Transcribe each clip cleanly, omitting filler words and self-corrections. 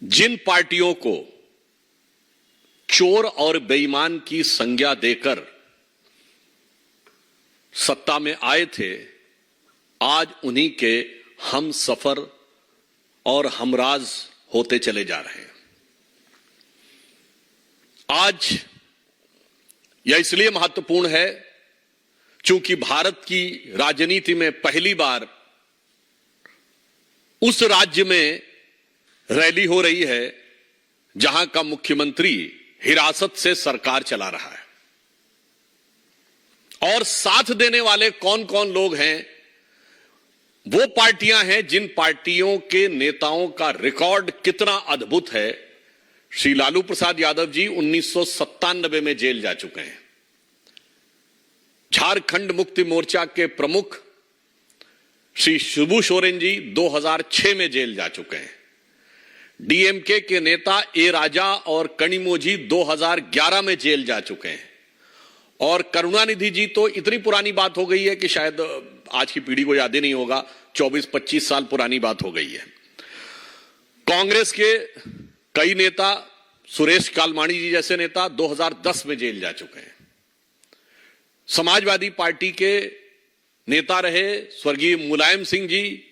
जिन पार्टियों को चोर और बेईमान की संज्ञा देकर सत्ता में आए थे, आज उन्हीं के हम सफर और हमराज होते चले जा रहे हैं। आज यह इसलिए महत्वपूर्ण है क्योंकि भारत की राजनीति में पहली बार उस राज्य में रैली हो रही है जहां का मुख्यमंत्री हिरासत से सरकार चला रहा है। और साथ देने वाले कौन कौन लोग हैं? वो पार्टियां हैं जिन पार्टियों के नेताओं का रिकॉर्ड कितना अद्भुत है। श्री लालू प्रसाद यादव जी 1997 में जेल जा चुके हैं। झारखंड मुक्ति मोर्चा के प्रमुख श्री शिबू सोरेन जी 2006 में जेल जा चुके हैं। डीएमके के नेता ए राजा और कनिमोझी 2011 में जेल जा चुके हैं। और करुणानिधि जी तो इतनी पुरानी बात हो गई है कि शायद आज की पीढ़ी को याद ही नहीं होगा, 24-25 साल पुरानी बात हो गई है। कांग्रेस के कई नेता, सुरेश कालमाणी जी जैसे नेता 2010 में जेल जा चुके हैं। समाजवादी पार्टी के नेता रहे स्वर्गीय मुलायम सिंह जी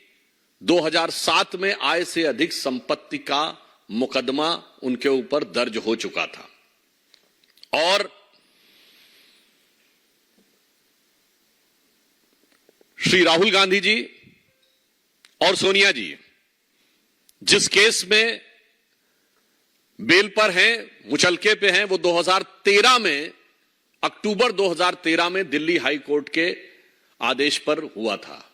2007 में आय से अधिक संपत्ति का मुकदमा उनके ऊपर दर्ज हो चुका था। और श्री राहुल गांधी जी और सोनिया जी जिस केस में बेल पर हैं, मुचलके पे हैं, वो 2013 में, अक्टूबर 2013 में दिल्ली हाई कोर्ट के आदेश पर हुआ था।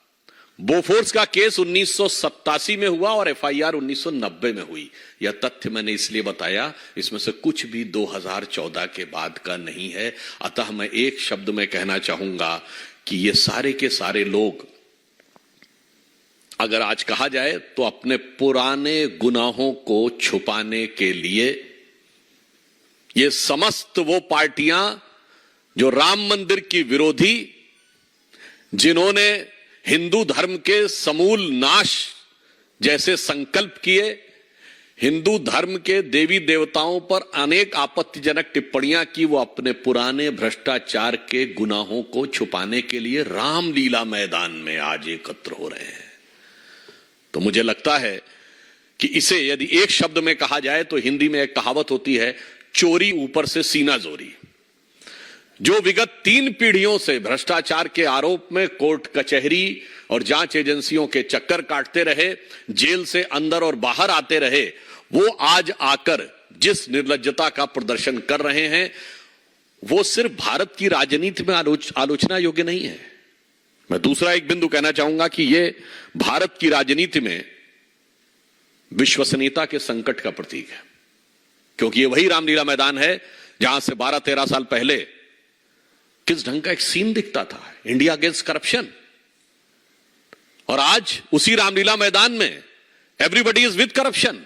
बोफोर्स का केस 1987 में हुआ और एफआईआर 1990 में हुई। यह तथ्य मैंने इसलिए बताया, इसमें से कुछ भी 2014 के बाद का नहीं है। अतः मैं एक शब्द में कहना चाहूंगा कि ये सारे के सारे लोग, अगर आज कहा जाए तो अपने पुराने गुनाहों को छुपाने के लिए ये समस्त वो पार्टियां जो राम मंदिर की विरोधी, जिन्होंने हिंदू धर्म के समूल नाश जैसे संकल्प किए, हिंदू धर्म के देवी देवताओं पर अनेक आपत्तिजनक टिप्पणियां की, वो अपने पुराने भ्रष्टाचार के गुनाहों को छुपाने के लिए रामलीला मैदान में आज एकत्र हो रहे हैं। तो मुझे लगता है कि इसे यदि एक शब्द में कहा जाए तो हिंदी में एक कहावत होती है, चोरी ऊपर से सीना जोरी। जो विगत 3 पीढ़ियों से भ्रष्टाचार के आरोप में कोर्ट कचहरी और जांच एजेंसियों के चक्कर काटते रहे, जेल से अंदर और बाहर आते रहे, वो आज आकर जिस निर्लज्जता का प्रदर्शन कर रहे हैं, वो सिर्फ भारत की राजनीति में आलोचना योग्य नहीं है। मैं दूसरा एक बिंदु कहना चाहूंगा कि ये भारत की राजनीति में विश्वसनीयता के संकट का प्रतीक है, क्योंकि ये वही रामलीला मैदान है जहां से 12-13 साल पहले किस ढंग का एक सीन दिखता था, इंडिया अगेंस्ट करप्शन। और आज उसी रामलीला मैदान में everybody is with corruption,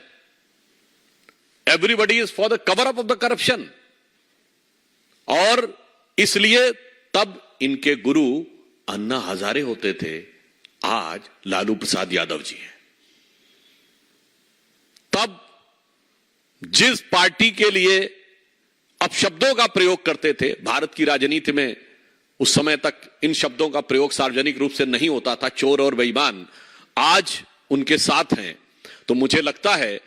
everybody is for the cover up of the corruption. और इसलिए तब इनके गुरु अन्ना हजारे होते थे, आज लालू प्रसाद यादव जी हैं। तब जिस पार्टी के लिए अपशब्दों का प्रयोग करते थे, भारत की राजनीति में उस समय तक इन शब्दों का प्रयोग सार्वजनिक रूप से नहीं होता था, चोर और बेईमान, आज उनके साथ हैं। तो मुझे लगता है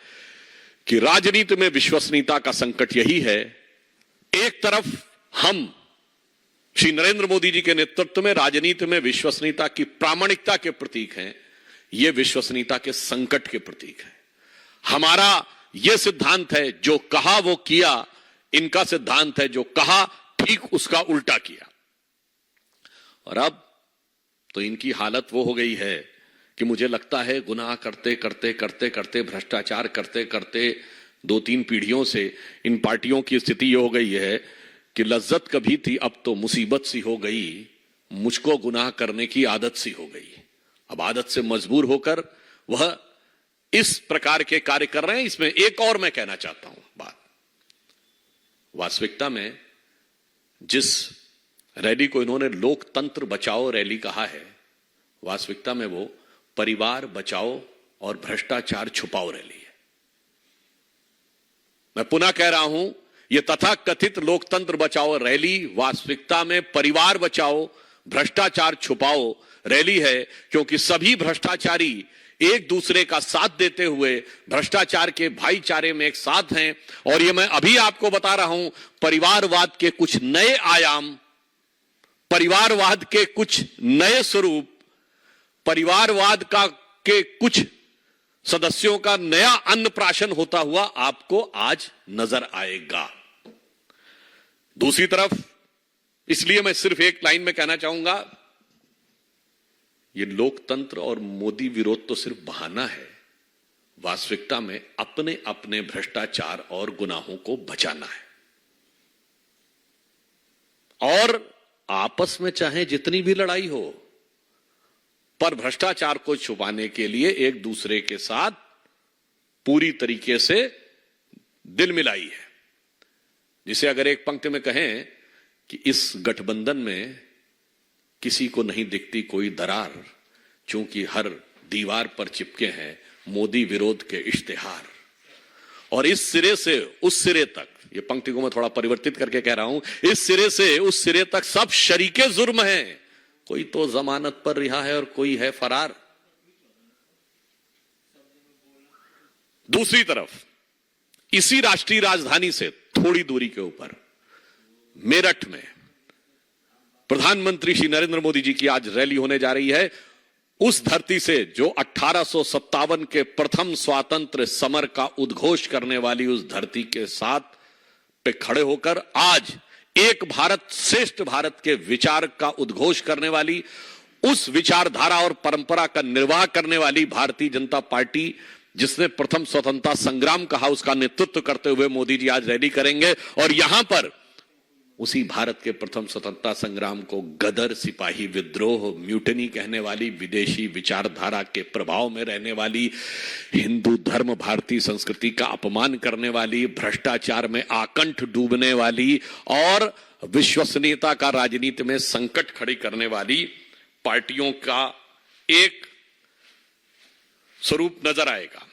कि राजनीति में विश्वसनीयता का संकट यही है। एक तरफ हम श्री नरेंद्र मोदी जी के नेतृत्व में राजनीति में विश्वसनीयता की प्रामाणिकता के प्रतीक हैं, ये विश्वसनीयता के संकट के प्रतीक हैं। हमारा यह सिद्धांत है, जो कहा वो किया। इनका सिद्धांत है, जो कहा ठीक उसका उल्टा किया। और अब तो इनकी हालत वो हो गई है कि मुझे लगता है गुनाह करते करते करते करते, भ्रष्टाचार करते करते 2-3 पीढ़ियों से इन पार्टियों की स्थिति ये हो गई है कि लज्जत कभी थी, अब तो मुसीबत सी हो गई, मुझको गुनाह करने की आदत सी हो गई। अब आदत से मजबूर होकर वह इस प्रकार के कार्य कर रहे हैं। इसमें एक और मैं कहना चाहता हूं बात, वास्तविकता में जिस रैली को इन्होंने लोकतंत्र बचाओ रैली कहा है, वास्तविकता में वो परिवार बचाओ और भ्रष्टाचार छुपाओ रैली है। मैं पुनः कह रहा हूं, यह तथाकथित लोकतंत्र बचाओ रैली वास्तविकता में परिवार बचाओ भ्रष्टाचार छुपाओ रैली है, क्योंकि सभी भ्रष्टाचारी एक दूसरे का साथ देते हुए भ्रष्टाचार के भाईचारे में एक साथ हैं। और ये मैं अभी आपको बता रहा हूं, परिवारवाद के कुछ नए आयाम, परिवारवाद के कुछ नए स्वरूप, परिवारवाद के कुछ सदस्यों का नया अन्नप्राशन होता हुआ आपको आज नजर आएगा। दूसरी तरफ, इसलिए मैं सिर्फ एक लाइन में कहना चाहूंगा, ये लोकतंत्र और मोदी विरोध तो सिर्फ बहाना है, वास्तविकता में अपने अपने भ्रष्टाचार और गुनाहों को बचाना है। और आपस में चाहे जितनी भी लड़ाई हो, पर भ्रष्टाचार को छुपाने के लिए एक दूसरे के साथ पूरी तरीके से दिल मिलाई है। जिसे अगर एक पंक्ति में कहें कि इस गठबंधन में किसी को नहीं दिखती कोई दरार, क्योंकि हर दीवार पर चिपके हैं मोदी विरोध के इश्तिहार। और इस सिरे से उस सिरे तक, ये पंक्ति को मैं थोड़ा परिवर्तित करके कह रहा हूं, इस सिरे से उस सिरे तक सब शरीके जुर्म हैं, कोई तो जमानत पर रिहा है और कोई है फरार। दूसरी तरफ, इसी राष्ट्रीय राजधानी से थोड़ी दूरी के ऊपर मेरठ में प्रधानमंत्री श्री नरेंद्र मोदी जी की आज रैली होने जा रही है। उस धरती से जो 1857 के प्रथम स्वातंत्र समर का उद्घोष करने वाली उस धरती के साथ पे खड़े होकर आज एक भारत श्रेष्ठ भारत के विचार का उद्घोष करने वाली, उस विचारधारा और परंपरा का निर्वाह करने वाली भारतीय जनता पार्टी, जिसने प्रथम स्वतंत्रता संग्राम कहा, उसका नेतृत्व करते हुए मोदी जी आज रैली करेंगे। और यहां पर उसी भारत के प्रथम स्वतंत्रता संग्राम को गदर, सिपाही विद्रोह, म्यूटनी कहने वाली, विदेशी विचारधारा के प्रभाव में रहने वाली, हिंदू धर्म भारतीय संस्कृति का अपमान करने वाली, भ्रष्टाचार में आकंठ डूबने वाली और विश्वसनीयता का राजनीति में संकट खड़ी करने वाली पार्टियों का एक स्वरूप नजर आएगा।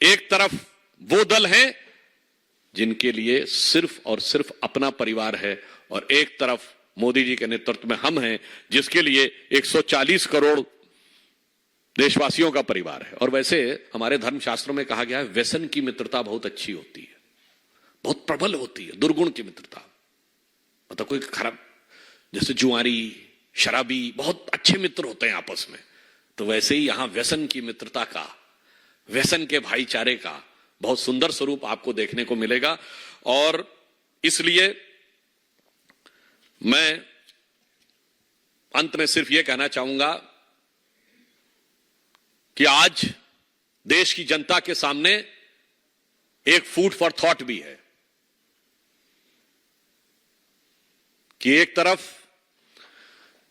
एक तरफ वो दल हैं जिनके लिए सिर्फ और सिर्फ अपना परिवार है, और एक तरफ मोदी जी के नेतृत्व में हम हैं जिसके लिए 140 करोड़ देशवासियों का परिवार है। और वैसे हमारे धर्मशास्त्रों में कहा गया है, व्यसन की मित्रता बहुत अच्छी होती है, बहुत प्रबल होती है, दुर्गुण की मित्रता। मतलब कोई खराब, जैसे जुआरी, शराबी बहुत अच्छे मित्र होते हैं आपस में, तो वैसे ही यहां व्यसन की मित्रता का, व्यसन के भाईचारे का बहुत सुंदर स्वरूप आपको देखने को मिलेगा। और इसलिए मैं अंत में सिर्फ यह कहना चाहूंगा कि आज देश की जनता के सामने एक फूड फॉर थॉट भी है कि एक तरफ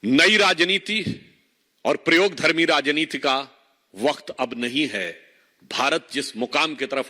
नई राजनीति और प्रयोगधर्मी राजनीति का वक्त अब नहीं है। भारत जिस मुकाम की तरफ